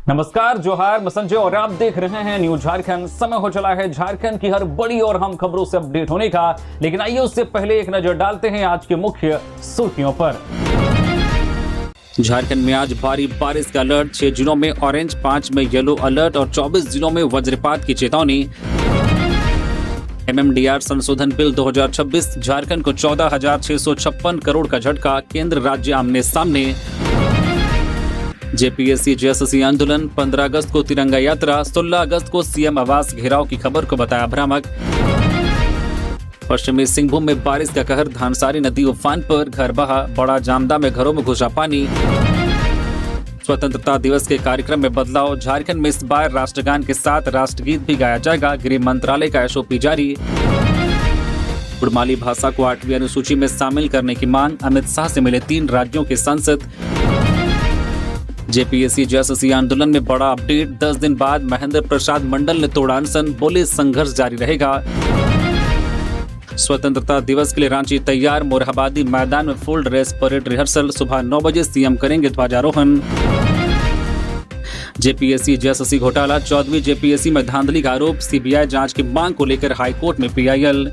नमस्कार, जोहार, मैं संजय और आप देख रहे हैं न्यूज झारखंड। समय हो चला है झारखंड की हर बड़ी और अहम खबरों से अपडेट होने का, लेकिन आइए उससे पहले एक नजर डालते हैं आज के मुख्य सुर्खियों पर। झारखंड में आज भारी बारिश का अलर्ट, 6 जिलों में ऑरेंज, 5 में येलो अलर्ट और 24 जिलों में वज्रपात की चेतावनी। MMDR संशोधन बिल 2026, झारखंड को 14,656 करोड़ का झटका, केंद्र राज्य आमने सामने। JPSC JSC आंदोलन, 15 अगस्त को तिरंगा यात्रा, 16 अगस्त को CM आवास घेराव की खबर को बताया भ्रामक। पश्चिमी सिंहभूम में बारिश का कहर, धानसारी नदी उफान पर, घर बहा, बड़ा जामदा में घरों में घुसा पानी। स्वतंत्रता दिवस के कार्यक्रम में बदलाव, झारखंड में इस बार राष्ट्रगान के साथ राष्ट्रगीत भी गाया जाएगा, गृह मंत्रालय का SOP जारी। कुड़माली भाषा को 8वीं अनुसूची में शामिल करने की मांग, अमित शाह से मिले 3 राज्यों के सांसद। JPSC JSC आंदोलन में बड़ा अपडेट, 10 दिन बाद महेंद्र प्रसाद मंडल ने तोड़ा अनशन, बोले संघर्ष जारी रहेगा। स्वतंत्रता दिवस के लिए रांची तैयार, मोरहाबादी मैदान में फुल ड्रेस परेड रिहर्सल, सुबह 9 बजे CM करेंगे ध्वजारोहण। JPSC JSC घोटाला, 14वीं JPSC में धांधली का आरोप, CBI जांच की मांग को लेकर हाईकोर्ट में PIL।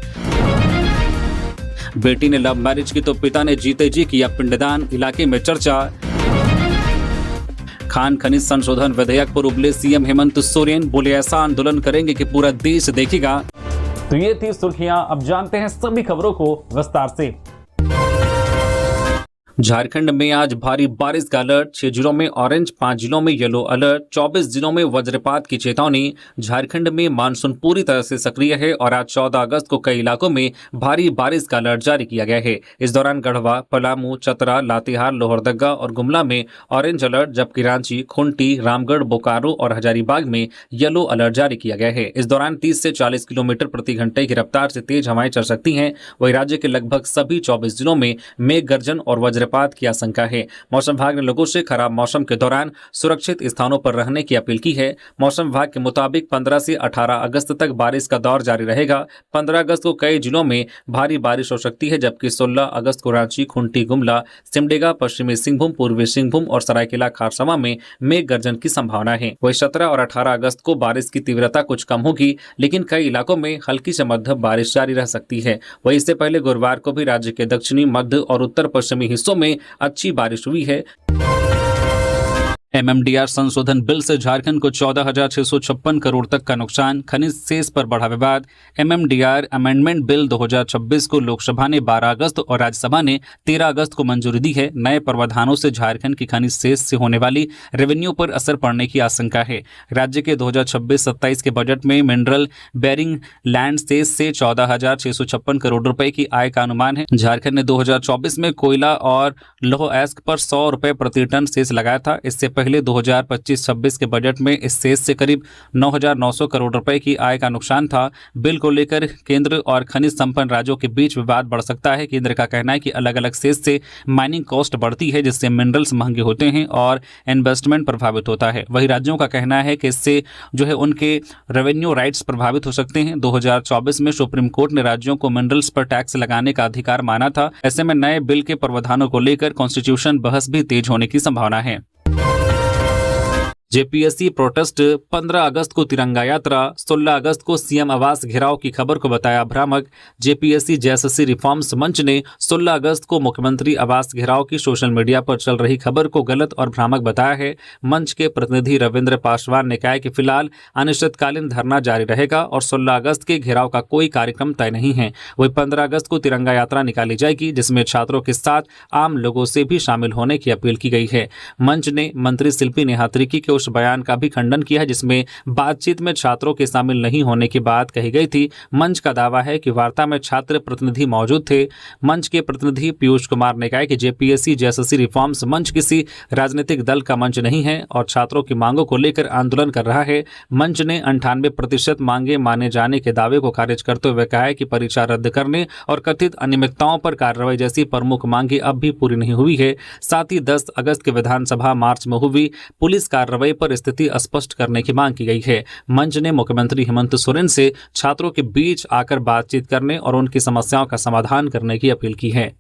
बेटी ने लव मैरिज की तो पिता ने जीते जी किया पिंडदान, इलाके में चर्चा। खान खनिज संशोधन विधेयक पर उबले CM हेमंत सोरेन, बोले ऐसा आंदोलन करेंगे कि पूरा देश देखेगा। तो ये थी सुर्खियां, अब जानते हैं सभी खबरों को विस्तार से। झारखंड में आज भारी बारिश का अलर्ट, 6 जिलों में ऑरेंज, 5 जिलों में येलो अलर्ट, 24 जिलों में वज्रपात की चेतावनी। झारखंड में मानसून पूरी तरह से सक्रिय है और आज 14 अगस्त को कई इलाकों में भारी बारिश का अलर्ट जारी किया गया है। इस दौरान गढ़वा, पलामू, चतरा, लातेहार, लोहरदगा और गुमला में ऑरेंज अलर्ट, जबकि रांची, खूंटी, रामगढ़, बोकारो और हजारीबाग में येलो अलर्ट जारी किया गया है। इस दौरान 30 से 40 किलोमीटर प्रति घंटे की रफ्तार से तेज हवाएं चल सकती हैं। वहीं राज्य के लगभग सभी 24 जिलों में मेघ गर्जन और वज्रपात की आशंका है। मौसम विभाग ने लोगों से खराब मौसम के दौरान सुरक्षित स्थानों पर रहने की अपील की है। मौसम विभाग के मुताबिक 15 से 18 अगस्त तक बारिश का दौर जारी रहेगा। 15 अगस्त को कई जिलों में भारी बारिश हो सकती है, जबकि 16 अगस्त को रांची, खूंटी, गुमला, सिमडेगा, पश्चिमी सिंहभूम, पूर्वी सिंहभूम और सरायकेला खरसावां में मेघ गर्जन की संभावना है। वहीं 17 और 18 अगस्त को बारिश की तीव्रता कुछ कम होगी, लेकिन कई इलाकों में हल्की से मध्यम बारिश जारी रह सकती है। वहीं इससे पहले गुरुवार को भी राज्य के दक्षिणी, मध्य और उत्तर पश्चिमी हिस्सों में अच्छी बारिश हुई है। MMDR संशोधन बिल से झारखंड को 14,656 करोड़ तक का नुकसान, खनिज सेस पर बढ़ा विवाद। MMDR अमेंडमेंट बिल 2026 को लोकसभा ने 12 अगस्त और राज्यसभा ने 13 अगस्त को मंजूरी दी है। नए प्रावधानों से झारखंड की खनिज सेस से होने वाली रेवेन्यू पर असर पड़ने की आशंका है। राज्य के 2026-27 के बजट में मिनरल बेरिंग लैंड सेस से 14,656 करोड़ रुपए की आय का अनुमान है। झारखंड ने 2024 में कोयला और लौह अयस्क पर 100 रुपए प्रति टन सेस लगाया था। इससे पहले 2025-26 के बजट में इस सेस से करीब 9,900 करोड़ रुपए की आय का नुकसान था। बिल को लेकर केंद्र और खनिज संपन्न राज्यों के बीच विवाद बढ़ सकता है। केंद्र का कहना है कि अलग अलग सेस से माइनिंग कॉस्ट बढ़ती है, जिससे मिनरल्स महंगे होते हैं और इन्वेस्टमेंट प्रभावित होता है। वहीं राज्यों का कहना है कि इससे उनके रेवेन्यू राइट्स प्रभावित हो सकते हैं। 2024 में सुप्रीम कोर्ट ने राज्यों को मिनरल्स पर टैक्स लगाने का अधिकार माना था। ऐसे में नए बिल के प्रावधानों को लेकर कॉन्स्टिट्यूशन बहस भी तेज होने की संभावना है। JPSC प्रोटेस्ट, 15 अगस्त को तिरंगा यात्रा, 16 अगस्त को CM आवास घेराव की खबर को बताया भ्रामक। JPSC JSC रिफॉर्म्स मंच ने 16 अगस्त को मुख्यमंत्री आवास घेराव की सोशल मीडिया पर चल रही खबर को गलत और भ्रामक बताया है। मंच के प्रतिनिधि रविंद्र पासवान ने कहा कि फिलहाल अनिश्चितकालीन धरना जारी रहेगा और 16 अगस्त के घेराव का कोई कार्यक्रम तय नहीं है। वहीं 15 अगस्त को तिरंगा यात्रा निकाली जाएगी, जिसमें छात्रों के साथ आम लोगों से भी शामिल होने की अपील की गई है। मंच ने मंत्री शिल्पी नेहा तिर्की के उस बयान का भी खंडन किया है, जिसमें बातचीत में छात्रों के शामिल नहीं होने की बात कही गई थी। मंच का दावा है कि वार्ता में छात्र प्रतिनिधि मौजूद थे। मंच के प्रतिनिधि पीयूष कुमार ने कहा कि JPSC JSC रिफॉर्म्स मंच किसी राजनीतिक दल का मंच नहीं है और छात्रों की मांगों को लेकर आंदोलन कर रहा है। मंच ने 98% मांगे माने जाने के दावे को खारिज करते हुए कहा है कि परीक्षा रद्द करने और कथित अनियमितताओं पर कार्रवाई जैसी प्रमुख मांगे अब भी पूरी नहीं हुई है। साथ ही 10 अगस्त के विधानसभा मार्च में हुई पुलिस कार्रवाई पर स्थिति स्पष्ट करने की मांग की गई है। मंच ने मुख्यमंत्री हेमंत सोरेन से छात्रों के बीच आकर बातचीत करने और उनकी समस्याओं का समाधान करने की अपील की है।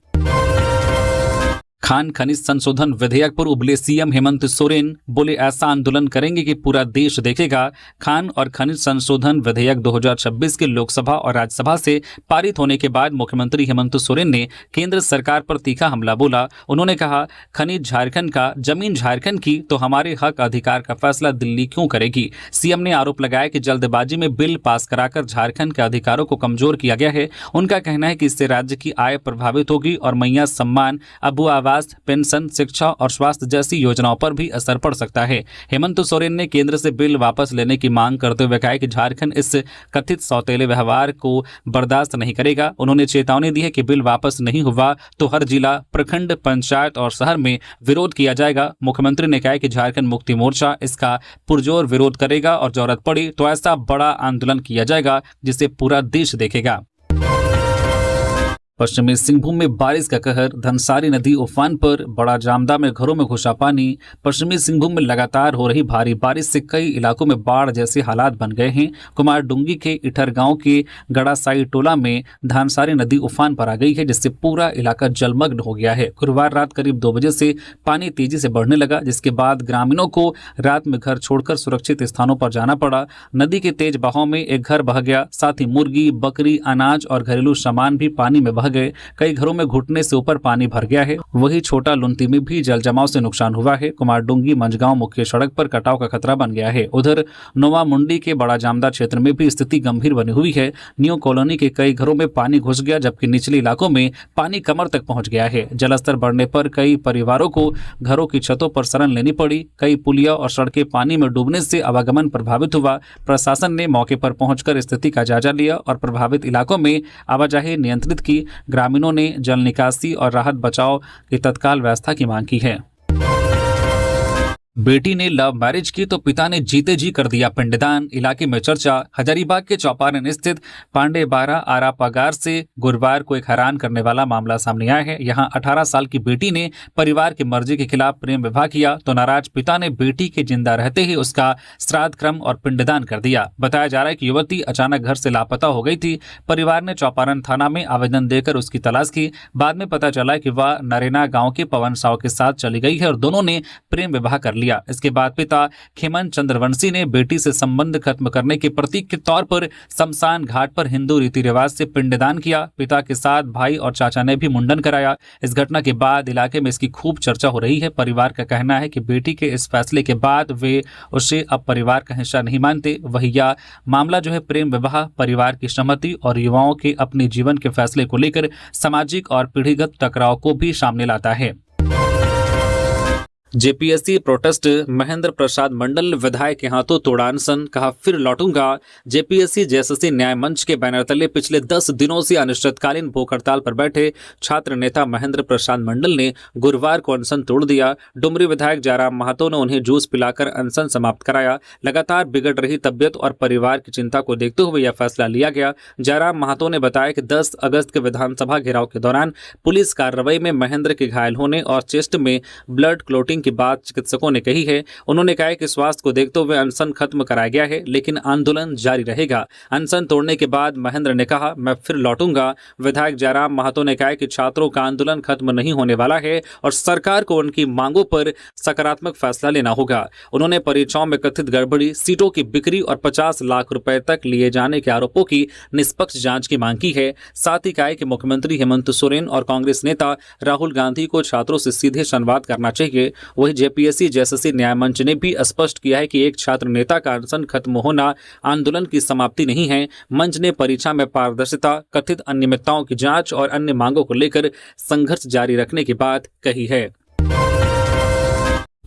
खान खनिज संशोधन विधेयक पर उबले सीएम हेमंत सोरेन बोले, ऐसा आंदोलन करेंगे कि पूरा देश देखेगा। खान और खनिज संशोधन विधेयक 2026 के लोकसभा और राज्यसभा से पारित होने के बाद मुख्यमंत्री हेमंत सोरेन ने केंद्र सरकार पर तीखा हमला बोला। उन्होंने कहा, खनिज झारखंड का, जमीन झारखंड की, तो हमारे हक अधिकार का फैसला दिल्ली क्यों करेगी। सीएम ने आरोप लगाया कि जल्दबाजी में बिल पास कराकर झारखंड के अधिकारों को कमजोर किया गया है। उनका कहना है कि इससे राज्य की आय प्रभावित होगी और मैया सम्मान, अबू आवास, पेंशन, शिक्षा और स्वास्थ्य जैसी योजनाओं पर भी असर पड़ सकता है। हेमंत सोरेन ने केंद्र से बिल वापस लेने की मांग करते हुए कहा कि झारखंड इस कथित सौतेले व्यवहार को बर्दाश्त नहीं करेगा। उन्होंने चेतावनी दी है कि बिल वापस नहीं हुआ तो हर जिला, प्रखंड, पंचायत और शहर में विरोध किया जाएगा। मुख्यमंत्री ने कहा कि झारखंड मुक्ति मोर्चा इसका पुरजोर विरोध करेगा और जरूरत पड़ी तो ऐसा बड़ा आंदोलन किया जाएगा जिसे पूरा देश देखेगा। पश्चिमी सिंहभूम में बारिश का कहर, धनसारी नदी उफान पर, बड़ा जामदा में घरों में घुसा पानी। पश्चिमी सिंहभूम में लगातार हो रही भारी बारिश से कई इलाकों में बाढ़ जैसे हालात बन गए हैं। कुमारडुंगी के इठर गांव के गड़ासाई टोला में धनसारी नदी उफान पर आ गई है, जिससे पूरा इलाका जलमग्न हो गया है। गुरुवार रात करीब 2 बजे से पानी तेजी से बढ़ने लगा, जिसके बाद ग्रामीणों को रात में घर छोड़कर सुरक्षित स्थानों पर जाना पड़ा। नदी के तेज बहाव में एक घर बह गया, साथ ही मुर्गी, बकरी, अनाज और घरेलू सामान भी पानी में बह गए। कई घरों में घुटने से ऊपर पानी भर गया है। वहीं छोटा लुंती में भी जल जमाव से नुकसान हुआ है। कुमारडुंगी मंझगांव मुख्य सड़क पर कटाव का खतरा बन गया है। उधर नोवा मुंडी के बड़ा जामदा क्षेत्र में भी स्थिति गंभीर बनी हुई है। न्यू कॉलोनी के कई घरों में पानी घुस गया, जबकि निचले इलाकों में पानी कमर तक पहुंच गया है। जलस्तर बढ़ने पर कई परिवारों को घरों की छतों पर शरण लेनी पड़ी। कई पुलिया और सड़कें पानी में डूबने से आवागमन प्रभावित हुआ। प्रशासन ने मौके पर पहुंचकर स्थिति का जायजा लिया और प्रभावित इलाकों में आवाजाही नियंत्रित की। ग्रामीणों ने जल निकासी और राहत बचाव की तत्काल व्यवस्था की मांग की है। बेटी ने लव मैरिज की तो पिता ने जीते जी कर दिया पिंडदान, इलाके में चर्चा। हजारीबाग के चौपारण स्थित पांडे 12 आरा पगार से गुरुवार को एक हैरान करने वाला मामला सामने आया है। यहां 18 साल की बेटी ने परिवार की मर्जी के खिलाफ प्रेम विवाह किया तो नाराज पिता ने बेटी के जिंदा रहते ही उसका श्राद्ध क्रम और पिंडदान कर दिया। बताया जा रहा है कि युवती अचानक घर से लापता हो गई थी। परिवार ने चौपारण थाना में आवेदन देकर उसकी तलाश की। बाद में पता चला कि वह नरेना गांव के पवन साव के साथ चली गई है और दोनों ने प्रेम विवाह कर लिया। इसके बाद पिता खेमन चंद्रवंशी ने बेटी से संबंध खत्म करने के प्रतीक के तौर पर शमशान घाट पर हिंदू रीति रिवाज से पिंडदान किया। पिता के साथ भाई और चाचा ने भी मुंडन कराया। इस घटना के बाद इलाके में इसकी खूब चर्चा हो रही है। परिवार का कहना है कि बेटी के इस फैसले के बाद वे उसे अब परिवार का हिस्सा नहीं मानते। वही यह मामला जो है प्रेम विवाह, परिवार की सहमति और युवाओं के अपने जीवन के फैसले को लेकर सामाजिक और पीढ़ीगत टकराव को भी सामने लाता है। जेपीएससी प्रोटेस्ट, महेंद्र प्रसाद मंडल विधायक के हाथों तोड़ा अनशन, कहा फिर लौटूंगा। जेपीएससी जेएसएससी न्याय मंच के बैनर तले पिछले 10 दिनों से अनिश्चितकालीन भूख हड़ताल पर बैठे छात्र नेता महेंद्र प्रसाद मंडल ने गुरुवार को अनशन तोड़ दिया। डुमरी विधायक जयराम महतो ने उन्हें जूस पिलाकर अनशन समाप्त कराया। लगातार बिगड़ रही तबियत और परिवार की चिंता को देखते हुए यह फैसला लिया गया। जयराम महतो ने बताया कि 10 अगस्त के विधानसभा घेराव के दौरान पुलिस कार्रवाई में महेंद्र के घायल होने और चेस्ट में ब्लड क्लोटिंग की बात चिकित्सकों ने कही है। उन्होंने कहा कि स्वास्थ्य को देखते हुए अनशन खत्म कराया गया है, लेकिन आंदोलन जारी रहेगा। अनशन तोड़ने के बाद महेंद्र ने कहा, मैं फिर लौटूंगा। विधायक जयराम महतो ने कहा कि छात्रों का आंदोलन खत्म नहीं होने वाला है और सरकार को उनकी मांगों पर सकारात्मक फैसला लेना होगा। उन्होंने परीक्षाओं में कथित गड़बड़ी, सीटों की बिक्री और 50 लाख रुपए तक लिए जाने के आरोपों की निष्पक्ष जांच की मांग की है। साथ ही कहा कि मुख्यमंत्री हेमंत सोरेन और कांग्रेस नेता राहुल गांधी को छात्रों से सीधे संवाद करना चाहिए। वही जेपीएससी जेएसएससी न्याय मंच ने भी स्पष्ट किया है कि एक छात्र नेता का अनशन खत्म होना आंदोलन की समाप्ति नहीं है। मंच ने परीक्षा में पारदर्शिता, कथित अनियमितताओं की जांच और अन्य मांगों को लेकर संघर्ष जारी रखने की बात कही है।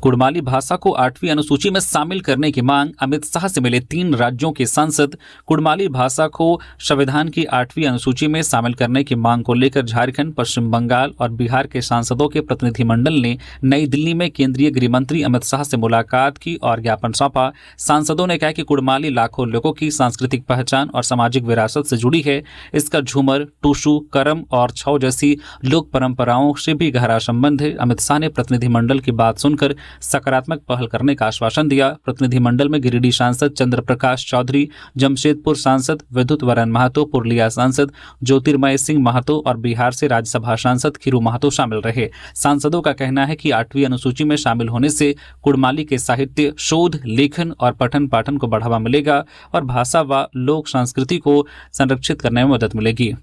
कुड़माली भाषा को 8वीं अनुसूची में शामिल करने की मांग, अमित शाह से मिले 3 राज्यों के सांसद। कुड़माली भाषा को संविधान की 8वीं अनुसूची में शामिल करने की मांग को लेकर झारखंड, पश्चिम बंगाल और बिहार के सांसदों के प्रतिनिधिमंडल ने नई दिल्ली में केंद्रीय गृह मंत्री अमित शाह से मुलाकात की और ज्ञापन सौंपा। सांसदों ने कहा कि कुड़माली लाखों लोगों की सांस्कृतिक पहचान और सामाजिक विरासत से जुड़ी है। इसका झूमर, टूसू, करम और छौ जैसी लोक परंपराओं से भी गहरा संबंध है। अमित शाह ने प्रतिनिधिमंडल की बात सुनकर सकारात्मक पहल करने का आश्वासन दिया। प्रतिनिधिमंडल में गिरिडीह सांसद चंद्र प्रकाश चौधरी, जमशेदपुर सांसद विद्युत वरण महतो, पुरलिया सांसद ज्योतिर्मय सिंह महतो और बिहार से राज्यसभा सांसद खीरू महतो शामिल रहे। सांसदों का कहना है कि 8वीं अनुसूची में शामिल होने से कुड़माली के साहित्य, शोध, लेखन और पठन पाठन को बढ़ावा मिलेगा और भाषा व लोक संस्कृति को संरक्षित करने में मदद मिलेगी।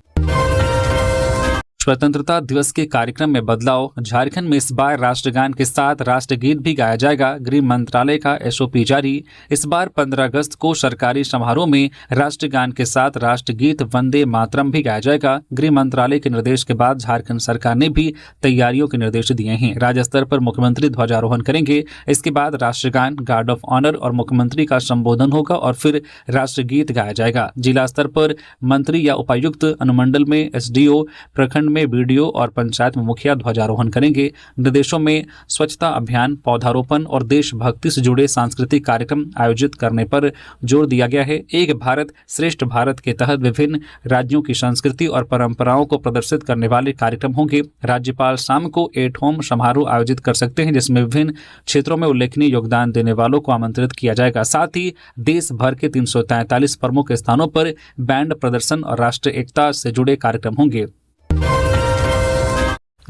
स्वतंत्रता दिवस के कार्यक्रम में बदलाव। झारखंड में इस बार राष्ट्रगान के साथ राष्ट्रगीत भी गाया जाएगा। गृह मंत्रालय का एसओपी जारी। इस बार 15 अगस्त को सरकारी समारोह में राष्ट्रगान के साथ राष्ट्रगीत वंदे मातरम भी गाया जाएगा। गृह मंत्रालय के निर्देश के बाद झारखंड सरकार ने भी तैयारियों के निर्देश दिए हैं। राज्य स्तर पर मुख्यमंत्री ध्वजारोहण करेंगे। इसके बाद राष्ट्रगान, गार्ड ऑफ ऑनर और मुख्यमंत्री का संबोधन होगा और फिर राष्ट्रगीत गाया जाएगा। जिला स्तर पर मंत्री या उपायुक्त, अनुमंडल में एसडीओ, प्रखंड में बीडीओ और पंचायत में मुखिया ध्वजारोहण करेंगे। निर्देशों में स्वच्छता अभियान, पौधारोपण और देशभक्ति से जुड़े सांस्कृतिक कार्यक्रम आयोजित करने पर जोर दिया गया है। एक भारत श्रेष्ठ भारत के तहत विभिन्न राज्यों की संस्कृति और परंपराओं को प्रदर्शित करने वाले कार्यक्रम होंगे। राज्यपाल शाम को एट होम समारोह आयोजित कर सकते हैं, जिसमें विभिन्न क्षेत्रों में उल्लेखनीय योगदान देने वालों को आमंत्रित किया जाएगा। साथ ही देश भर के 343 प्रमुख स्थानों पर बैंड प्रदर्शन और राष्ट्रीय एकता से जुड़े कार्यक्रम होंगे।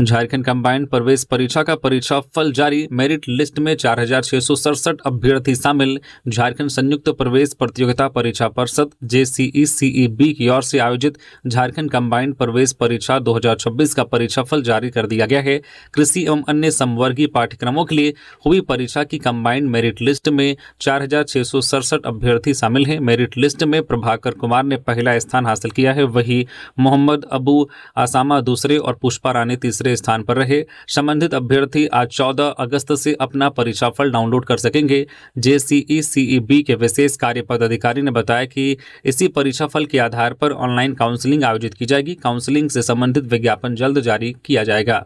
झारखंड कंबाइंड प्रवेश परीक्षा का परीक्षा फल जारी। मेरिट लिस्ट में 4667 अभ्यर्थी शामिल। झारखंड संयुक्त प्रवेश प्रतियोगिता परीक्षा परिषद JCECEB की ओर से आयोजित झारखंड कंबाइंड प्रवेश परीक्षा 2026 का परीक्षा फल जारी कर दिया गया है। कृषि एवं अन्य समवर्गीय पाठ्यक्रमों के लिए हुई परीक्षा की कंबाइंड मेरिट लिस्ट में 4667 अभ्यर्थी शामिल हैं। मेरिट लिस्ट में प्रभाकर कुमार ने पहला स्थान हासिल किया है, वही मोहम्मद अबू आसामा दूसरे और पुष्पा रानी तीसरे स्थान पर रहे। संबंधित अभ्यर्थी आज 14 अगस्त से अपना परीक्षाफल डाउनलोड कर सकेंगे। JCECEB के विशेष कार्य पदाधिकारी ने बताया कि इसी परीक्षाफल के आधार पर ऑनलाइन काउंसलिंग आयोजित की जाएगी। काउंसलिंग से संबंधित विज्ञापन जल्द जारी किया जाएगा।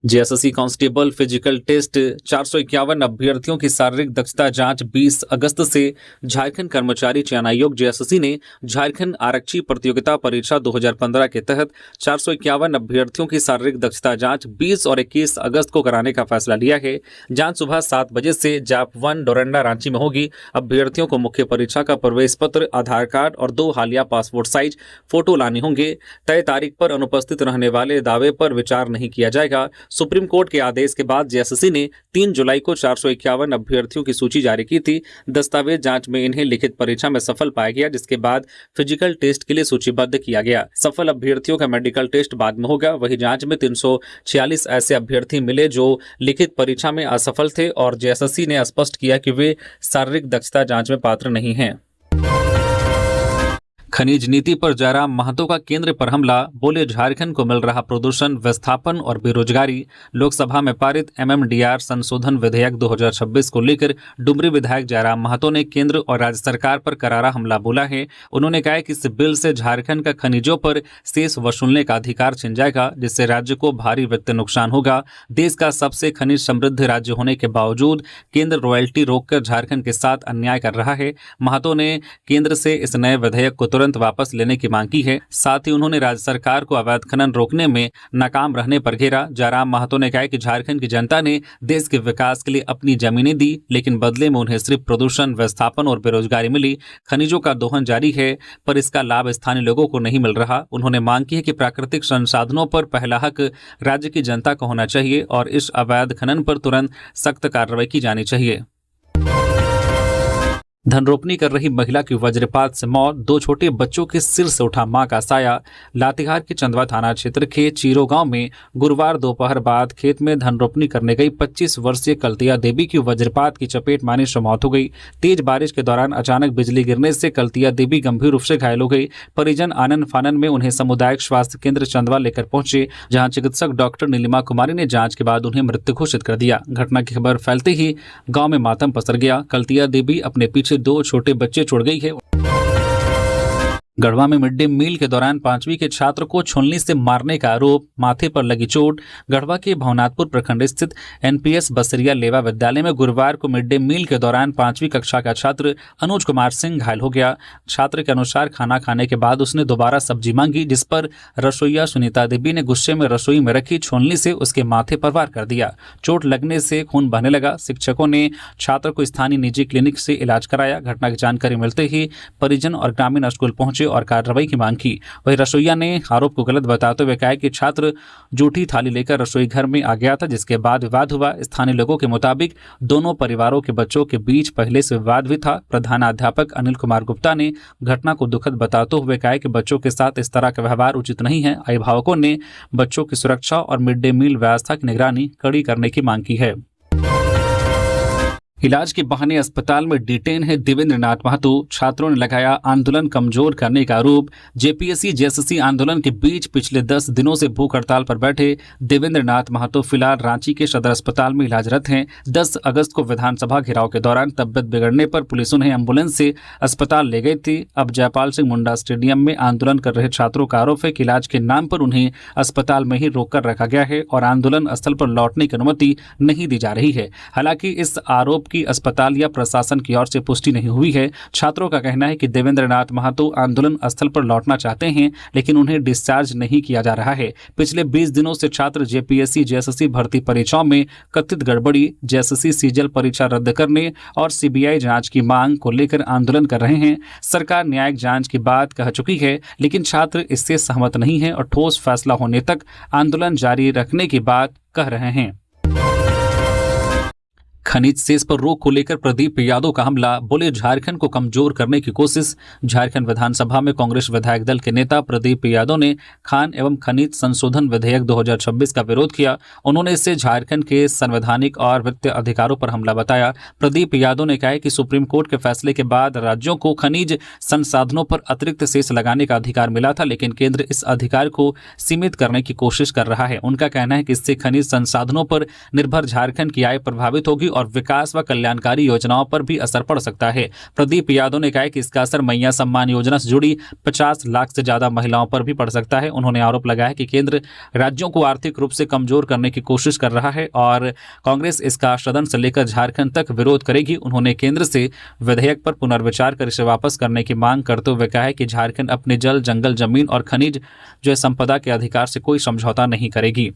JSSC कांस्टेबल फिजिकल टेस्ट 451 अभ्यर्थियों की शारीरिक दक्षता जांच 20 अगस्त से। झारखंड कर्मचारी चयन आयोग JSSC ने झारखंड आरक्षी प्रतियोगिता परीक्षा 2015 के तहत 451 अभ्यर्थियों की शारीरिक दक्षता जांच 20 और 21 अगस्त को कराने का फैसला लिया है। जांच सुबह 7 बजे से जाप 1 डोरंडा रांची में होगी। अभ्यर्थियों को मुख्य परीक्षा का प्रवेश पत्र, आधार कार्ड और 2 हालिया पासपोर्ट साइज फोटो लाने होंगे। तय तारीख पर अनुपस्थित रहने वाले दावे पर विचार नहीं किया जाएगा। सुप्रीम कोर्ट के आदेश के बाद JSSC ने 3 जुलाई को 451 अभ्यर्थियों की सूची जारी की थी। दस्तावेज जांच में इन्हें लिखित परीक्षा में सफल पाया गया, जिसके बाद फिजिकल टेस्ट के लिए सूचीबद्ध किया गया। सफल अभ्यर्थियों का मेडिकल टेस्ट बाद में होगा। वही जांच में 346 ऐसे अभ्यर्थी मिले जो लिखित परीक्षा में असफल थे और JSSC ने स्पष्ट किया कि वे शारीरिक दक्षता जांच में पात्र नहीं हैं। खनिज नीति पर जयराम महतो का केंद्र पर हमला। बोले, झारखंड को मिल रहा प्रदूषण, विस्थापन और बेरोजगारी। लोकसभा में पारित MMDR संशोधन विधेयक 2026 को लेकर डुमरी विधायक जयराम महतो ने केंद्र और राज्य सरकार पर करारा हमला बोला है। उन्होंने कहा कि इस बिल से झारखंड का खनिजों पर सेस वसूलने का अधिकार छिन जाएगा, जिससे राज्य को भारी वित्तीय नुकसान होगा। देश का सबसे खनिज समृद्ध राज्य होने के बावजूद केंद्र रॉयल्टी रोककर झारखंड के साथ अन्याय कर रहा है। महतो ने केंद्र से इस नए विधेयक को तुरंत वापस लेने की मांग की है। साथ ही उन्होंने राज्य सरकार को अवैध खनन रोकने में नाकाम रहने पर घेरा। जयराम महतो ने कहा कि झारखंड की जनता ने देश के विकास के लिए अपनी जमीनें दी, लेकिन बदले में उन्हें सिर्फ प्रदूषण, विस्थापन और बेरोजगारी मिली। खनिजों का दोहन जारी है, पर इसका लाभ स्थानीय लोगों को नहीं मिल रहा। उन्होंने मांग की है कि प्राकृतिक संसाधनों पर पहला हक राज्य की जनता को होना चाहिए और इस अवैध खनन पर तुरंत सख्त कार्रवाई की जानी चाहिए। धनरोपनी कर रही महिला की वज्रपात से मौत। 2 छोटे बच्चों के सिर से उठा मां का साया। लातेहार के चंदवा थाना क्षेत्र के चीरो गांव में गुरुवार दोपहर बाद खेत में धनरोपनी करने गई 25 वर्षीय कल्तिया देवी की वज्रपात की चपेट में आने से मौत हो गई। तेज बारिश के दौरान अचानक बिजली गिरने से कल्तिया देवी गंभीर रूप से घायल हो गई। परिजन आनन फानन में उन्हें सामुदायिक स्वास्थ्य केंद्र चंदवा लेकर पहुंचे, जहां चिकित्सक डॉक्टर नीलिमा कुमारी ने जांच के बाद उन्हें मृत घोषित कर दिया। घटना की खबर फैलते ही गाँव में मातम पसर गया। कल्तिया देवी अपने पीछे 2 छोटे बच्चे छोड़ गई है। गढ़वा में मिड डे मील के दौरान 5वीं के छात्र को छुलनी से मारने का आरोप, माथे पर लगी चोट। गढ़वा के भवनाथपुर प्रखंड स्थित एनपीएस बसरिया लेवा विद्यालय में गुरुवार को मिड डे मील के दौरान 5वीं कक्षा का छात्र अनुज कुमार सिंह घायल हो गया। छात्र के अनुसार खाना खाने के बाद उसने दोबारा सब्जी मांगी, जिस पर रसोईया सुनीता देवी ने गुस्से में रसोई में रखी छुलनी से उसके माथे पर वार कर दिया। चोट लगने से खून बहने लगा। शिक्षकों ने छात्र को स्थानीय निजी क्लिनिक से इलाज कराया। घटना की जानकारी मिलते ही परिजन और ग्रामीण स्कूल पहुंचे और कार्रवाई की मांग की। वहीं रसोईया ने आरोप को गलत बताते हुए कहा कि छात्र जूठी थाली लेकर रसोई घर में आ गया था, जिसके बाद विवाद हुआ। स्थानीय लोगों के मुताबिक दोनों परिवारों के बच्चों के बीच पहले से विवाद भी था। प्रधानाध्यापक अनिल कुमार गुप्ता ने घटना को दुखद बताते हुए कहा कि बच्चों के साथ इस तरह का व्यवहार उचित नहीं है। अभिभावकों ने बच्चों की सुरक्षा और मिड डे मील व्यवस्था की निगरानी कड़ी करने की मांग की है। इलाज के बहाने अस्पताल में डिटेन है देवेंद्र नाथ महतो। छात्रों ने लगाया आंदोलन कमजोर करने का आरोप। जेपीएससी जेएसएससी आंदोलन के बीच पिछले 10 दिनों से भूख हड़ताल पर बैठे देवेंद्र नाथ महतो फिलहाल रांची के सदर अस्पताल में इलाजरत हैं। 10 अगस्त को विधानसभा घेराव के दौरान तबियत बिगड़ने पर पुलिस उन्हें एम्बुलेंस से अस्पताल ले गई थी। अब जयपाल सिंह मुंडा स्टेडियम में आंदोलन कर रहे छात्रों का आरोप है कि इलाज के नाम पर उन्हें अस्पताल में ही रोककर रखा गया है और आंदोलन स्थल पर लौटने की अनुमति नहीं दी जा रही है। हालांकि इस आरोप की अस्पताल या प्रशासन की ओर से पुष्टि नहीं हुई है। छात्रों का कहना है कि देवेंद्र नाथ महतो आंदोलन स्थल पर लौटना चाहते हैं, लेकिन उन्हें डिस्चार्ज नहीं किया जा रहा है। पिछले 20 दिनों से छात्र जेपीएससी जेएसएससी भर्ती परीक्षाओं में कथित गड़बड़ी, जेएसएससी सीजल परीक्षा रद्द करने और सीबीआई जांच की मांग को लेकर आंदोलन कर रहे हैं। सरकार न्यायिक जांच की बात कह चुकी है, लेकिन छात्र इससे सहमत नहीं है और ठोस फैसला होने तक आंदोलन जारी रखने की बात कह रहे हैं। खनिज सेस पर रोक को लेकर प्रदीप यादव का हमला, बोले झारखंड को कमजोर करने की कोशिश। झारखंड विधानसभा में कांग्रेस विधायक दल के नेता प्रदीप यादव ने खान एवं खनिज संशोधन विधेयक 2026 का विरोध किया। उन्होंने इसे झारखंड के संवैधानिक और वित्तीय अधिकारों पर हमला बताया। प्रदीप यादव ने कहा कि सुप्रीम कोर्ट के फैसले के बाद राज्यों को खनिज संसाधनों पर अतिरिक्त सेस लगाने का अधिकार मिला था, लेकिन केंद्र इस अधिकार को सीमित करने की कोशिश कर रहा है। उनका कहना है कि इससे खनिज संसाधनों पर निर्भर झारखंड की आय प्रभावित होगी और विकास व कल्याणकारी योजनाओं पर भी असर पड़ सकता है। प्रदीप यादव ने कहा कि इसका असर मैया सम्मान योजना से जुड़ी 50 लाख से ज्यादा महिलाओं पर भी पड़ सकता है। उन्होंने आरोप लगाया कि केंद्र राज्यों को आर्थिक रूप से कमजोर करने की कोशिश कर रहा है और कांग्रेस इसका सदन से लेकर झारखंड तक विरोध करेगी। उन्होंने केंद्र से विधेयक पर पुनर्विचार कर इसे वापस करने की मांग करते हुए कहा है कि झारखंड अपने जल, जंगल, जमीन और खनिज जो संपदा के अधिकार से कोई समझौता नहीं करेगी।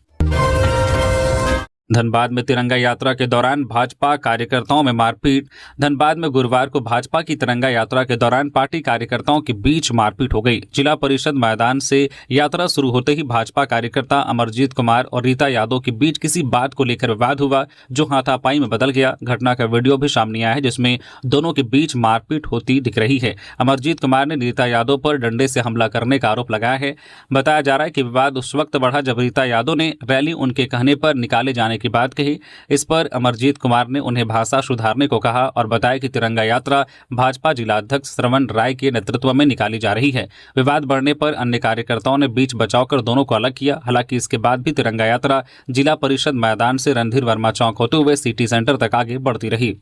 धनबाद में तिरंगा यात्रा के दौरान भाजपा कार्यकर्ताओं में मारपीट। धनबाद में गुरुवार को भाजपा की तिरंगा यात्रा के दौरान पार्टी कार्यकर्ताओं के बीच मारपीट हो गई। जिला परिषद मैदान से यात्रा शुरू होते ही भाजपा कार्यकर्ता अमरजीत कुमार और रीता यादव के बीच किसी बात को लेकर विवाद हुआ, जो हाथापाई में बदल गया। घटना का वीडियो भी सामने आया है, जिसमें दोनों के बीच मारपीट होती दिख रही है। अमरजीत कुमार ने रीता यादव पर डंडे से हमला करने का आरोप लगाया है। बताया जा रहा है कि विवाद उस वक्त बढ़ा जब रीता यादव ने रैली उनके कहने पर निकाले जाने की बात कही। इस पर अमरजीत कुमार ने उन्हें भाषा सुधारने को कहा और बताया कि तिरंगा यात्रा भाजपा जिला अध्यक्ष श्रवण राय के नेतृत्व में निकाली जा रही है। विवाद बढ़ने पर अन्य कार्यकर्ताओं ने बीच बचाव कर दोनों को अलग किया। हालांकि इसके बाद भी तिरंगा यात्रा जिला परिषद मैदान से रणधीर वर्मा चौक होते हुए सिटी सेंटर तक आगे बढ़ती रही।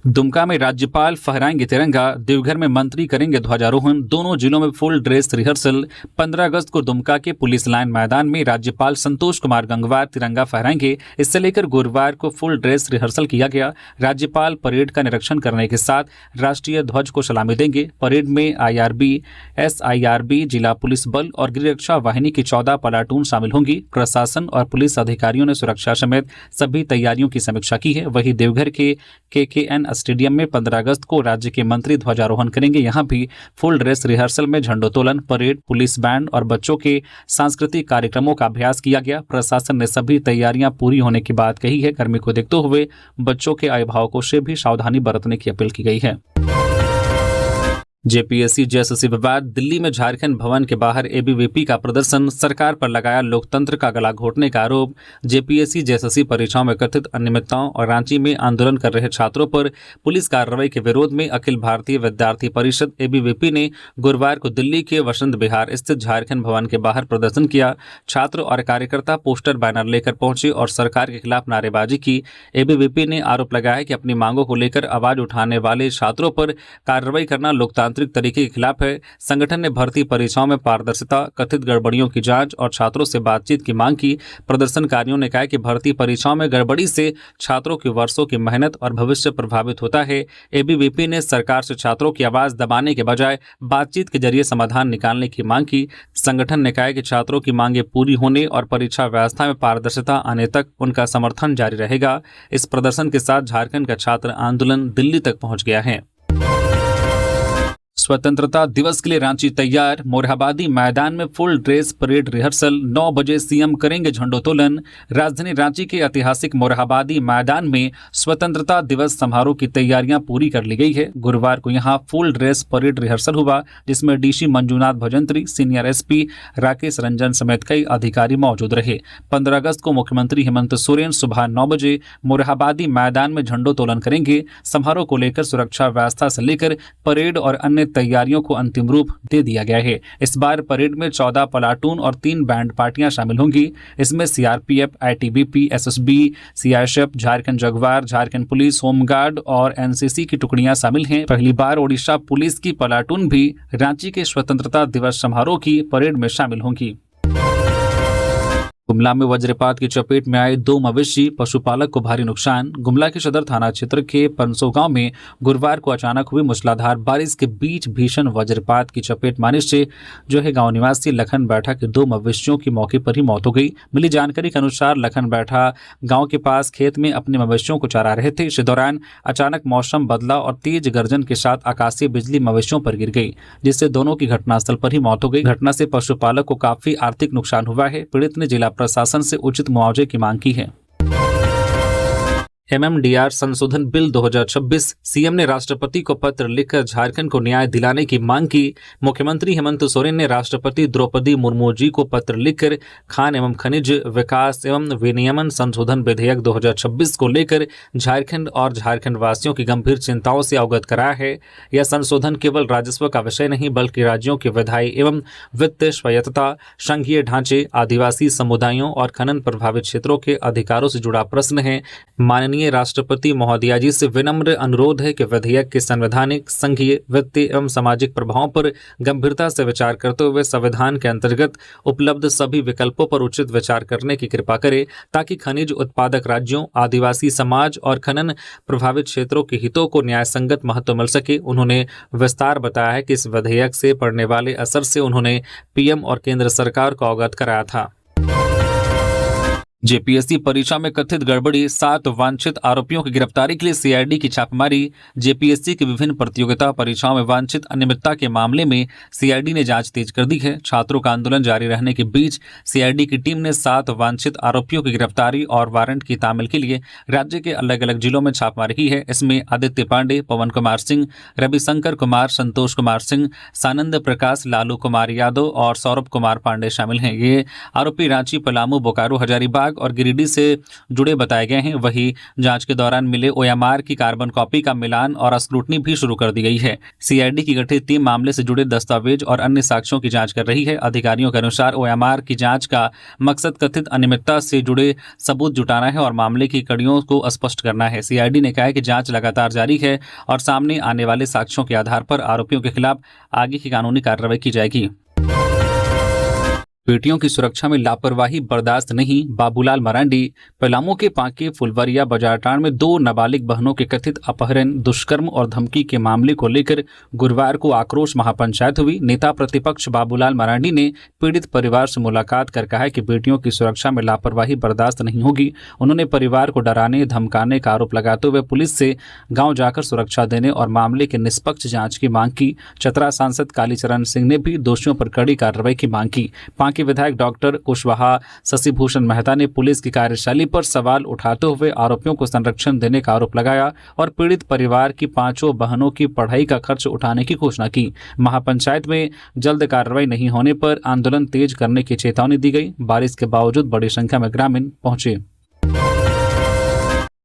दुमका में राज्यपाल फहराएंगे तिरंगा, देवघर में मंत्री करेंगे ध्वजारोहण। दोनों जिलों में फुल ड्रेस रिहर्सल। 15 अगस्त को दुमका के पुलिस लाइन मैदान में राज्यपाल संतोष कुमार गंगवार तिरंगा फहराएंगे। इससे लेकर गुरुवार को फुल ड्रेस रिहर्सल किया गया। राज्यपाल परेड का निरीक्षण करने के साथ राष्ट्रीय ध्वज को सलामी देंगे। परेड में IRB, SIRB, जिला पुलिस बल और गृह रक्षा वाहिनी की 14 प्लाटून शामिल होंगी। प्रशासन और पुलिस अधिकारियों ने सुरक्षा समेत सभी तैयारियों की समीक्षा की है। वहीं देवघर के KKN स्टेडियम में 15 अगस्त को राज्य के मंत्री ध्वजारोहण करेंगे। यहां भी फुल ड्रेस रिहर्सल में झंडोत्तोलन, परेड, पुलिस बैंड और बच्चों के सांस्कृतिक कार्यक्रमों का अभ्यास किया गया। प्रशासन ने सभी तैयारियां पूरी होने की बात कही है। गर्मी को देखते हुए बच्चों के अभिभावकों से भी सावधानी बरतने की अपील की गई है। जेपीएससी जेएसएससी विवाद। दिल्ली में झारखंड भवन के बाहर एबीवीपी का प्रदर्शन, सरकार पर लगाया लोकतंत्र का गला घोटने का आरोप। जेपीएससी जेएसएससी परीक्षाओं में कथित अनियमितताओं और रांची में आंदोलन कर रहे छात्रों पर पुलिस कार्रवाई के विरोध में अखिल भारतीय विद्यार्थी परिषद एबीवीपी ने गुरुवार को दिल्ली के वसंत विहार स्थित झारखंड भवन के बाहर प्रदर्शन किया। छात्र और कार्यकर्ता पोस्टर बैनर लेकर पहुंचे और सरकार के खिलाफ नारेबाजी की। एबीवीपी ने आरोप लगाया कि अपनी मांगों को लेकर आवाज उठाने वाले छात्रों पर कार्रवाई करना लोकतांत्रिक लोकतांत्रिक तरीके के खिलाफ है। संगठन ने भर्ती परीक्षाओं में पारदर्शिता, कथित गड़बड़ियों की जांच और छात्रों से बातचीत की मांग की। प्रदर्शनकारियों ने कहा कि भर्ती परीक्षाओं में गड़बड़ी से छात्रों की वर्षों की मेहनत और भविष्य प्रभावित होता है। एबीवीपी ने सरकार से छात्रों की आवाज दबाने के बजाय बातचीत के जरिए समाधान निकालने की मांग की। संगठन ने कहा कि छात्रों की मांगें पूरी होने और परीक्षा व्यवस्था में पारदर्शिता आने तक उनका समर्थन जारी रहेगा। इस प्रदर्शन के साथ झारखंड का छात्र आंदोलन दिल्ली तक पहुंच गया है। स्वतंत्रता दिवस के लिए रांची तैयार। मोरहाबादी मैदान में फुल ड्रेस परेड रिहर्सल। 9 बजे सीएम करेंगे झंडोत्तोलन। राजधानी रांची के ऐतिहासिक मोरहाबादी मैदान में स्वतंत्रता दिवस समारोह की तैयारियां पूरी कर ली गई है। गुरुवार को यहां फुल ड्रेस परेड रिहर्सल हुआ, जिसमें DC Manjunath Bhajantri, senior SP Rakesh Ranjan समेत कई अधिकारी मौजूद रहे। 15 अगस्त को मुख्यमंत्री हेमंत सोरेन सुबह 9 बजे मोरहाबादी मैदान में झंडोत्तोलन करेंगे। समारोह को लेकर सुरक्षा व्यवस्था से लेकर परेड और अन्य तैयारियों को अंतिम रूप दे दिया गया है। इस बार परेड में 14 प्लाटून और 3 बैंड पार्टियां शामिल होंगी। इसमें CRPF, ITBP, SSB, CISF, Jharkhand Jaguar, Jharkhand police, home guard और एनसीसी की टुकड़ियां शामिल हैं। पहली बार ओडिशा पुलिस की प्लाटून भी रांची के स्वतंत्रता दिवस समारोह की परेड में शामिल होंगी। गुमला में वज्रपात की चपेट में आए 2 मवेशी, पशुपालक को भारी नुकसान। गुमला के सदर थाना क्षेत्र के पंसो गांव में गुरुवार को अचानक हुई मूसलाधार बारिश के बीच भीषण वज्रपात की चपेट में आने से गांव निवासी लखन बैठा के 2 मवेशियों की मौके पर ही मौत हो गई। मिली जानकारी के अनुसार लखन बैठा गांव के पास खेत में अपने मवेशियों को चरा रहे थे। इस दौरान अचानक मौसम बदला और तेज गर्जन के साथ आकाशीय बिजली मवेशियों पर गिर गई, जिससे दोनों की घटनास्थल पर ही मौत हो गई। घटना से पशुपालक को काफी आर्थिक नुकसान हुआ है। पीड़ित ने जिला प्रशासन से उचित मुआवजे की मांग की है। एमएमडीआर संशोधन बिल 2026। सीएम ने राष्ट्रपति को पत्र लिखकर झारखंड को न्याय दिलाने की मांग की। मुख्यमंत्री हेमंत सोरेन ने राष्ट्रपति द्रौपदी मुर्मू जी को पत्र लिखकर खान एवं खनिज विकास एवं विनियमन संशोधन विधेयक 2026 को लेकर झारखंड और झारखंड वासियों की गंभीर चिंताओं से अवगत कराया है। यह संशोधन केवल राजस्व का विषय नहीं, बल्कि राज्यों की विधायी एवं वित्तीय स्वायत्तता, संघीय ढांचे, आदिवासी समुदायों और खनन प्रभावित क्षेत्रों के अधिकारों से जुड़ा प्रश्न है। माननीय राष्ट्रपति महोदया जी से विनम्र अनुरोध है कि विधेयक के संवैधानिक, संघीय, वित्तीय एवं सामाजिक प्रभावों पर गंभीरता से विचार करते हुए संविधान के अंतर्गत उपलब्ध सभी विकल्पों पर उचित विचार करने की कृपा करे, ताकि खनिज उत्पादक राज्यों, आदिवासी समाज और खनन प्रभावित क्षेत्रों के हितों को न्याय संगत महत्व मिल सके। उन्होंने विस्तार बताया है कि इस विधेयक से पड़ने वाले असर से उन्होंने पीएम और केंद्र सरकार को अवगत कराया था। जेपीएससी परीक्षा में कथित गड़बड़ी, 7 वांछित आरोपियों की गिरफ्तारी के लिए सीआईडी की छापेमारी। जेपीएससी की विभिन्न प्रतियोगिता परीक्षाओं में वांछित अनियमितता के मामले में सीआईडी ने जांच तेज कर दी है। छात्रों का आंदोलन जारी रहने के बीच सीआईडी की टीम ने 7 वांछित आरोपियों की गिरफ्तारी और वारंट की तामील के लिए राज्य के अलग अलग जिलों में छापेमारी की है। इसमें आदित्य पांडे, पवन कुमार सिंह, रविशंकर कुमार, संतोष कुमार सिंह, सानंद प्रकाश, लालू कुमार यादव और सौरभ कुमार पांडे शामिल हैं। ये आरोपी रांची, पलामू, बोकारो, हजारीबाग और गिरिडीह से जुड़े बताए गए हैं। वहीं जांच के दौरान मिले ओएमआर की कार्बन कॉपी का मिलान और स्क्रूटनी भी शुरू कर दी गई है। सीआईडी की गठित टीम मामले से जुड़े दस्तावेज और अन्य साक्ष्यों की जांच कर रही है। अधिकारियों के अनुसार ओएमआर की जांच का मकसद कथित अनियमितता से जुड़े सबूत जुटाना है और मामले की कड़ियों को स्पष्ट करना है। सीआईडी ने कहा है कि जांच लगातार जारी है और सामने आने वाले साक्ष्यों के आधार पर आरोपियों के खिलाफ आगे की कानूनी कार्रवाई की जाएगी। बेटियों की सुरक्षा में लापरवाही बर्दाश्त नहीं, बाबूलाल मरांडी। पलामू के पांके फुलवरिया बाजारटांड में 2 नाबालिग बहनों के कथित अपहरण, दुष्कर्म और धमकी के मामले को लेकर गुरुवार को आक्रोश महापंचायत हुई। नेता प्रतिपक्ष बाबूलाल मरांडी ने पीड़ित परिवार से मुलाकात कर कहा कि बेटियों की सुरक्षा में लापरवाही बर्दाश्त नहीं होगी। उन्होंने परिवार को डराने, धमकाने का आरोप लगाते हुए पुलिस से गाँव जाकर सुरक्षा देने और मामले के निष्पक्ष जाँच की मांग की। चतरा सांसद कालीचरण सिंह ने भी दोषियों पर कड़ी कार्रवाई की मांग की। के विधायक डॉक्टर कुशवाहा शशिभूषण मेहता ने पुलिस की कार्यशैली पर सवाल उठाते हुए आरोपियों को संरक्षण देने का आरोप लगाया और पीड़ित परिवार की 5 बहनों की पढ़ाई का खर्च उठाने की घोषणा की। महापंचायत में जल्द कार्रवाई नहीं होने पर आंदोलन तेज करने की चेतावनी दी गई। बारिश के बावजूद बड़ी संख्या में ग्रामीण पहुंचे।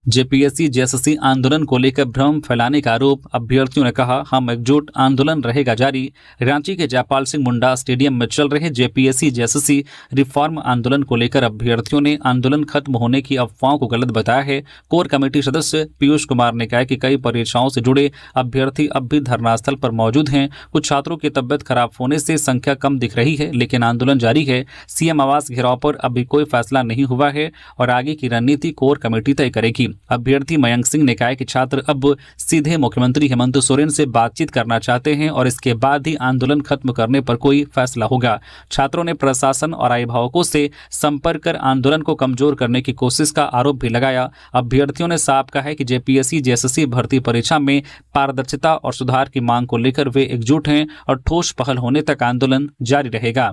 जेपीएससी जेएसएससी आंदोलन को लेकर भ्रम फैलाने का आरोप, अभ्यर्थियों ने कहा हम एकजुट, आंदोलन रहेगा जारी। रांची के जयपाल सिंह मुंडा स्टेडियम में चल रहे जेपीएससी जेएसएससी रिफॉर्म आंदोलन को लेकर अभ्यर्थियों ने आंदोलन खत्म होने की अफवाहों को गलत बताया है। कोर कमेटी सदस्य पीयूष कुमार ने कहा कि कई परीक्षाओं से जुड़े अभ्यर्थी अब भी धरनास्थल पर मौजूद हैं। कुछ छात्रों की तबियत खराब होने से संख्या कम दिख रही है, लेकिन आंदोलन जारी है। सीएम आवास घेराव पर अभी कोई फैसला नहीं हुआ है और आगे की रणनीति कोर कमेटी तय करेगी। अभ्यर्थी मयंक सिंह ने कहा कि छात्र अब सीधे मुख्यमंत्री हेमंत सोरेन से बातचीत करना चाहते हैं और इसके बाद ही आंदोलन खत्म करने पर कोई फैसला होगा। छात्रों ने प्रशासन और अभिभावकों से संपर्क कर आंदोलन को कमजोर करने की कोशिश का आरोप भी लगाया। अभ्यर्थियों ने साफ कहा है कि जेपीएससी जेएसएससी भर्ती परीक्षा में पारदर्शिता और सुधार की मांग को लेकर वे एकजुट हैं और ठोस पहल होने तक आंदोलन जारी रहेगा।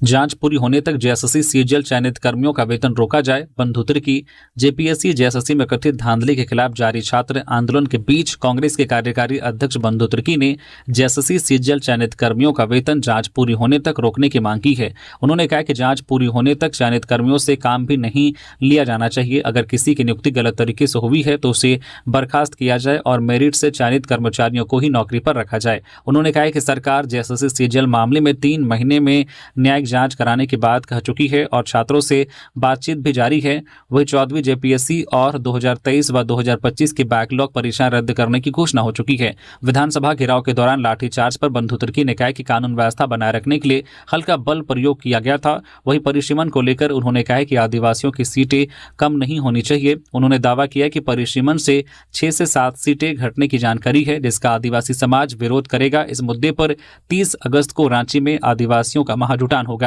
जांच पूरी होने तक जेएसएससी सीजीएल चयनित कर्मियों का वेतन रोका जाए, बंधु तिर्की। जेपीएससी जेएसएससी में कथित धांधली के खिलाफ जारी छात्र आंदोलन के बीच कांग्रेस के कार्यकारी अध्यक्ष बंधु तिर्की ने जेएसएससी सीजीएल चयनित कर्मियों का वेतन जांच पूरी होने तक रोकने की मांग की है। उन्होंने कहा कि जांच पूरी होने तक चयनित कर्मियों से काम भी नहीं लिया जाना चाहिए। अगर किसी की नियुक्ति गलत तरीके से हुई है तो उसे बर्खास्त किया जाए और मेरिट से चयनित कर्मचारियों को ही नौकरी पर रखा जाए। उन्होंने कहा कि सरकार जेएसएससी सीजीएल मामले में 3 महीने में न्यायिक जांच कराने की बात कह चुकी है और छात्रों से बातचीत भी जारी है। वही 14वीं जेपीएससी और 2023 व 2025 की बैकलॉग परीक्षाएं रद्द करने की घोषणा हो चुकी है। विधानसभा घेराव के दौरान लाठीचार्ज पर बंधु तिर्की ने कहा कि कानून व्यवस्था बनाए रखने के लिए हल्का बल प्रयोग किया गया था। वही परिसीमन को लेकर उन्होंने कहा कि आदिवासियों की सीटें कम नहीं होनी चाहिए। उन्होंने दावा किया कि परिसीमन से 6 से 7 सीटें घटने की जानकारी है, जिसका आदिवासी समाज विरोध करेगा। इस मुद्दे पर 30 अगस्त को रांची में आदिवासियों का महाजुटान होगा।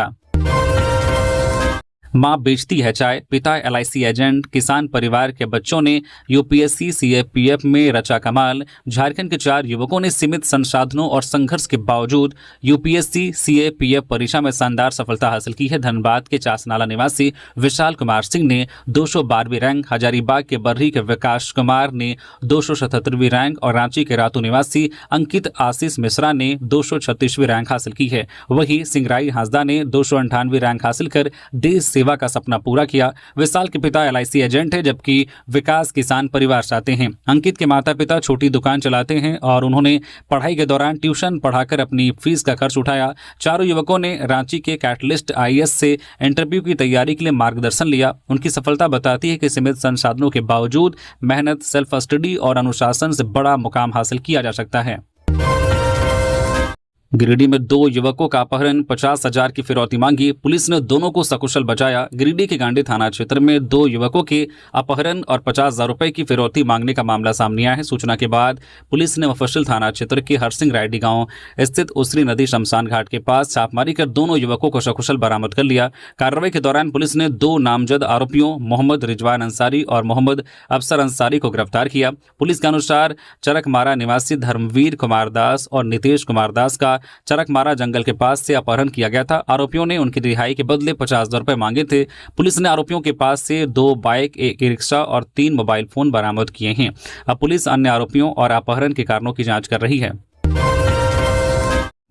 मां बेचती है चाय, पिता एलआईसी एजेंट, किसान परिवार के बच्चों ने यूपीएससी सीएपीएफ में रचा कमाल। झारखंड के 4 युवकों ने सीमित संसाधनों और संघर्ष के बावजूद यूपीएससी सीएपीएफ परीक्षा में शानदार सफलता हासिल की है। धनबाद के चासनाला निवासी विशाल कुमार सिंह ने 212वीं रैंक, हजारीबाग के बर्री के विकास कुमार ने 277वीं रैंक और रांची के रातू निवासी अंकित आशीष मिश्रा ने 236वीं रैंक हासिल की है। वहीं सिंगराई हांसदा ने 298वीं रैंक हासिल कर देश सेवा का सपना पूरा किया। विशाल के पिता एलआईसी एजेंट है, जबकि विकास किसान परिवार से आते हैं। अंकित के माता पिता छोटी दुकान चलाते हैं और उन्होंने पढ़ाई के दौरान ट्यूशन पढ़ाकर अपनी फीस का खर्च उठाया। चारों युवकों ने रांची के कैटलिस्ट आईएएस से इंटरव्यू की तैयारी के लिए मार्गदर्शन लिया। उनकी सफलता बताती है कि सीमित संसाधनों के बावजूद मेहनत, सेल्फ स्टडी और अनुशासन से बड़ा मुकाम हासिल किया जा सकता है। गिरिडीह में 2 युवकों का अपहरण, 50,000 की फिरौती मांगी, पुलिस ने दोनों को सकुशल बचाया। गिरिडीह के गांडी थाना क्षेत्र में 2 युवकों के अपहरण और 50,000 रुपए की फिरौती मांगने का मामला सामने आया है। सूचना के बाद पुलिस ने मुफस्सिल थाना क्षेत्र के हरसिंह रायडी गांव स्थित उसरी नदी शमशान घाट के पास छापमारी कर दोनों युवकों को सकुशल बरामद कर लिया। कार्रवाई के दौरान पुलिस ने 2 नामजद आरोपियों मोहम्मद रिजवान अंसारी और मोहम्मद अफसर अंसारी को गिरफ्तार किया। पुलिस के अनुसार चरकमारा निवासी धर्मवीर कुमार दास और नितेश कुमार दास का चरकमारा जंगल के पास से अपहरण किया गया था। आरोपियों ने उनकी रिहाई के बदले 50,000 रुपए मांगे थे। पुलिस ने आरोपियों के पास से 2 बाइक, 1 रिक्शा और 3 मोबाइल फोन बरामद किए हैं। अब पुलिस अन्य आरोपियों और अपहरण के कारणों की जांच कर रही है।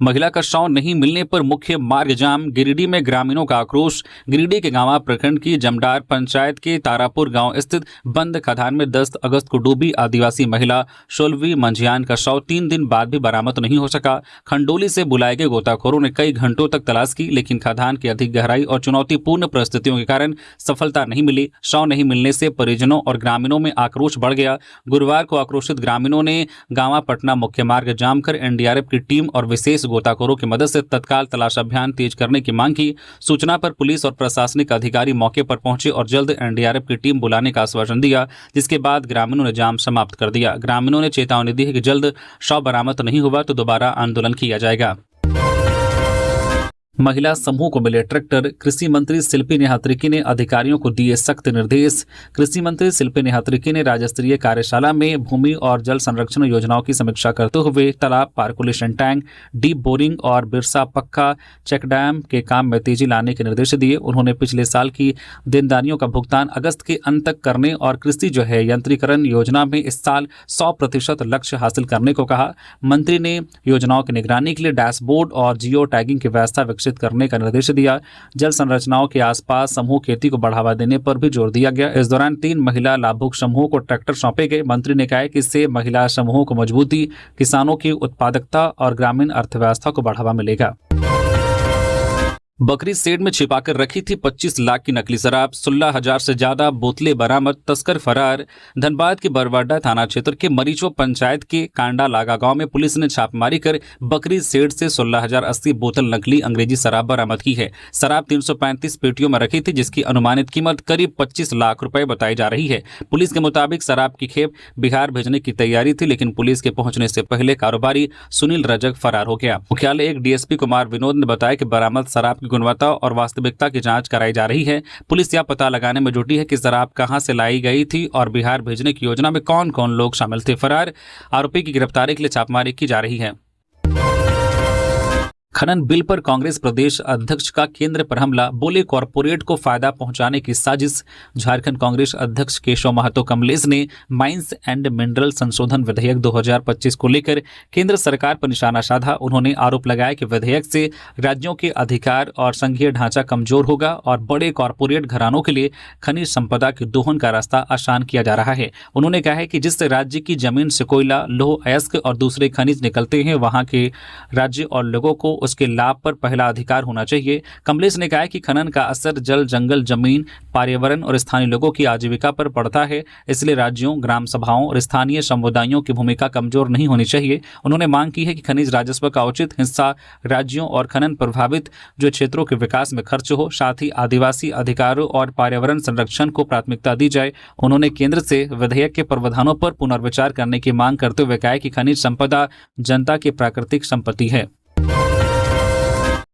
महिला का शव नहीं मिलने पर मुख्य मार्ग जाम, गिरिडीह में ग्रामीणों का आक्रोश। गिरिडीह के गांवा प्रखंड की जमडार पंचायत के तारापुर गांव स्थित बंद खदान में 10 अगस्त को डूबी आदिवासी महिला शोलवी मंझियान का शव 3 दिन बाद भी बरामद नहीं हो सका। खंडोली से बुलाए गए गोताखोरों ने कई घंटों तक तलाश की, लेकिन खदान की अधिक गहराई और चुनौतीपूर्ण परिस्थितियों के कारण सफलता नहीं मिली। शव नहीं मिलने से परिजनों और ग्रामीणों में आक्रोश बढ़ गया। गुरुवार को आक्रोशित ग्रामीणों ने गांवा पटना मुख्य मार्ग जाम कर एनडीआरएफ की टीम और विशेष गोताखोरों की मदद से तत्काल तलाश अभियान तेज करने की मांग की। सूचना पर पुलिस और प्रशासनिक अधिकारी मौके पर पहुंचे और जल्द एनडीआरएफ की टीम बुलाने का आश्वासन दिया, जिसके बाद ग्रामीणों ने जाम समाप्त कर दिया। ग्रामीणों ने चेतावनी दी है कि जल्द शव बरामद नहीं हुआ तो दोबारा आंदोलन किया जाएगा। महिला समूह को मिले ट्रैक्टर, कृषि मंत्री शिल्पी नेहात्रिकी ने अधिकारियों को दिए सख्त निर्देश। कृषि मंत्री शिल्पी नेहात्रिकी ने राज्य स्तरीय कार्यशाला में भूमि और जल संरक्षण योजनाओं की समीक्षा करते हुए तालाब, पार्कुलेशन टैंक, डीप बोरिंग और बिरसा पक्का चेक डैम के काम में तेजी लाने के निर्देश दिए। उन्होंने पिछले साल की देनदारियों का भुगतान अगस्त के अंत तक करने और कृषि यंत्रीकरण योजना में इस साल 100% लक्ष्य हासिल करने को कहा। मंत्री ने योजनाओं की निगरानी के लिए डैशबोर्ड और जियो टैगिंग की व्यवस्था विकसित सुनिश्चित करने का निर्देश दिया। जल संरचनाओं के आसपास समूह खेती को बढ़ावा देने पर भी जोर दिया गया। इस दौरान 3 महिला लाभुक समूहों को ट्रैक्टर सौंपे गए। मंत्री ने कहा कि इससे महिला समूहों को मजबूती, किसानों की उत्पादकता और ग्रामीण अर्थव्यवस्था को बढ़ावा मिलेगा। बकरी शेड में छिपाकर रखी थी 25 लाख की नकली शराब, 16,000 से ज्यादा बोतलें बरामद, तस्कर फरार। धनबाद के बरवाडा थाना क्षेत्र के मरीचो पंचायत के कांडा लागा गांव में पुलिस ने छापेमारी कर बकरी शेड से 16,080 बोतल नकली अंग्रेजी शराब बरामद की है। शराब 335 पेटियों में रखी थी, जिसकी अनुमानित कीमत करीब 25 लाख रुपए बताई जा रही है। पुलिस के मुताबिक शराब की खेप बिहार भेजने की तैयारी थी, लेकिन पुलिस के पहुंचने से पहले कारोबारी सुनील रजक फरार हो गया। मुख्यालय एक डीएसपी कुमार विनोद ने बताया कि बरामद शराब की गुणवत्ता और वास्तविकता की जांच कराई जा रही है। पुलिस यह पता लगाने में जुटी है कि शराब कहां से लाई गई थी और बिहार भेजने की योजना में कौन कौन लोग शामिल थे। फरार आरोपी की गिरफ्तारी के लिए छापेमारी की जा रही है। खनन बिल पर कांग्रेस प्रदेश अध्यक्ष का केंद्र पर हमला, बोले कॉरपोरेट को फायदा पहुंचाने की साजिश। झारखंड कांग्रेस अध्यक्ष केशव महतो कमलेश ने माइंस एंड मिनरल संशोधन विधेयक 2025 को लेकर केंद्र सरकार पर निशाना साधा। उन्होंने आरोप लगाया कि विधेयक से राज्यों के अधिकार और संघीय ढांचा कमजोर होगा और बड़े कॉरपोरेट घरानों के लिए खनिज संपदा के दोहन का रास्ता आसान किया जा रहा है। उन्होंने कहा है कि जिस राज्य की जमीन से कोयला, लौह अयस्क और दूसरे खनिज निकलते हैं, वहां के राज्य और लोगों को उसके लाभ पर पहला अधिकार होना चाहिए। कमलेश ने कहा कि खनन का असर जल, जंगल, जमीन, पर्यावरण और स्थानीय लोगों की आजीविका पर पड़ता है, इसलिए राज्यों, ग्राम सभाओं और स्थानीय समुदायों की भूमिका कमजोर नहीं होनी चाहिए। उन्होंने मांग की है कि खनिज राजस्व का उचित हिस्सा राज्यों और खनन प्रभावित जो क्षेत्रों के विकास में खर्च हो, साथ ही आदिवासी अधिकारों और पर्यावरण संरक्षण को प्राथमिकता दी जाए। उन्होंने केंद्र से विधेयक के प्रावधानों पर पुनर्विचार करने की मांग करते हुए कहा कि खनिज संपदा जनता की प्राकृतिक संपत्ति है।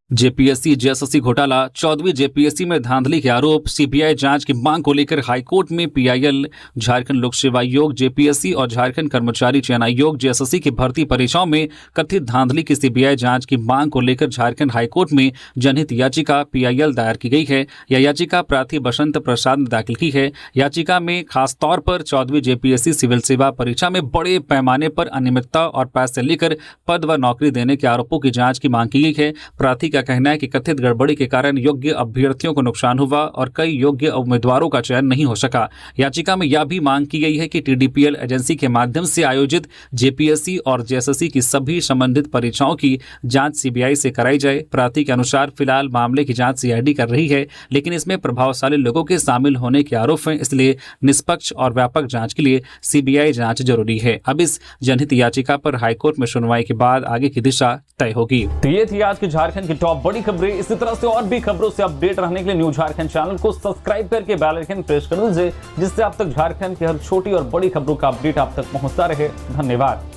जेपीएससी जेएसएससी घोटाला, 14वीं जेपीएससी में धांधली के आरोप, सीबीआई जांच की मांग को लेकर हाईकोर्ट में पीआईएल। झारखंड लोक सेवा आयोग जेपीएससी और झारखंड कर्मचारी चयन आयोग जेएसएससी की भर्ती परीक्षाओं में कथित धांधली की सीबीआई जांच की मांग को लेकर झारखंड हाईकोर्ट में जनहित याचिका पीआईएल दायर की गई है। यह याचिका प्रार्थी बसंत प्रसाद ने दाखिल की है। याचिका में खासतौर पर 14वीं जेपीएससी सिविल सेवा परीक्षा में बड़े पैमाने पर अनियमितता और पैसे लेकर पद व नौकरी देने के आरोपों की जांच की मांग की गई है। प्रार्थी का कहना है कि कथित गड़बड़ी के कारण योग्य अभ्यर्थियों को नुकसान हुआ और कई योग्य उम्मीदवारों का चयन नहीं हो सका। याचिका में यह भी मांग की गई है कि टीडीपीएल एजेंसी के माध्यम से आयोजित जेपीएससी और जेएसएससी की सभी संबंधित परीक्षाओं की जांच सीबीआई से कराई जाए। प्रार्थी के अनुसार फिलहाल मामले की जांच सीआईडी कर रही है, लेकिन इसमें प्रभावशाली लोगों के शामिल होने के आरोप हैं, इसलिए निष्पक्ष और व्यापक जांच के लिए सीबीआई जांच जरूरी है। अब इस जनहित याचिका पर हाईकोर्ट में सुनवाई के बाद आगे की दिशा तय होगी। तो ये थी आज के झारखंड की टॉप बड़ी खबरें। इसी तरह से और भी खबरों से अपडेट रहने के लिए न्यूज़ झारखंड चैनल को सब्सक्राइब करके बेल आइकन प्रेस कर दीजिए, जिससे आप तक झारखंड की हर छोटी और बड़ी खबरों का अपडेट आप तक पहुंचता रहे। धन्यवाद।